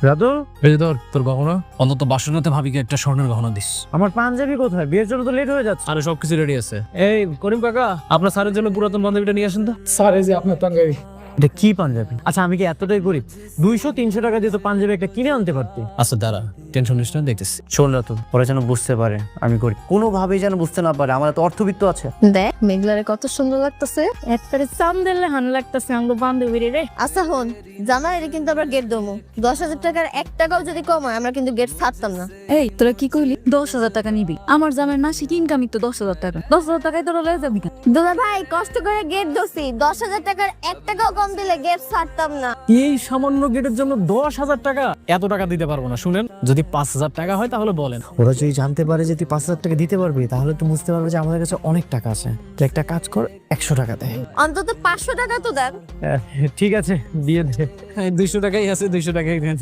রাতো, এই যে তোর গহনা অন্তত বাসনাতে ভাবিকে একটা স্বর্ণের গহনা দিস। আমার পাঞ্জাবি কোথায়? বিয়ের জন্য তো লেট হয়ে যাচ্ছে। আরে সবকিছু রেডি আছে। এই করিম কাকা, আপনার স্যারের জন্য পুরাতন বান্ধবীটা নিয়ে আসেন তো। স্যার এই যে আপনার পাঞ্জাবি। এটা কি পাঞ্জাবি? আচ্ছা আমি কি এতটাই গরিব? 200-300 টাকা দিয়ে তো পাঞ্জাবি একটা কিনে আনতে পারতি। আচ্ছা দাঁড়া, টেনশন নিস না, দেখতেছি। শোন রাতো, ওরা যেন বুঝতে পারে আমি গরিব, কোনোভাবেই যেন বুঝতে না পারে আমার তো অর্থবিত্ত আছে। দেখ মেঘলারে কত সুন্দর লাগতেছে, একবারে চাম দিলে হান লাগতেছে আঙ্গো বান্ধবীর রে। আচ্ছা হন, জানা এটা কিন্তু আমরা গেট দেবো। 10,000 টাকার 1 টাকাও যদি কম হয় আমরা কিন্তু গেট ছাড়তাম না। এই তোরা কি কইলি 10,000 টাকা নিবি? আমার জামাই মাসিক ইনকামই তো 10,000 টাকা। 10,000 টাকায় তোরা লয়ে যাবি কেন? দুলা ভাই কষ্ট করে গেট দছি, 10,000 টাকার 1 টাকাও কম দিলে গেট ছাড়তাম না। এই সামান্য গেটের জন্য 10,000 টাকা? এত টাকা দিতে পারবো না। শুনেন, যদি 5,000 টাকা হয় তাহলে বলেন। ওরা যদি জানতে পারে যে তুই 5,000 টাকা দিতে পারবি তাহলে তো বুঝতে পারবে যে আমাদের কাছে অনেক টাকা আছে। তো একটা কাজ কর, 100 টাকা দে। অন্তত 500 টাকা তো দেন। ঠিক আছে, দিয়ে দে। 200 টাকাই আছে, 200 টাকাই দেন।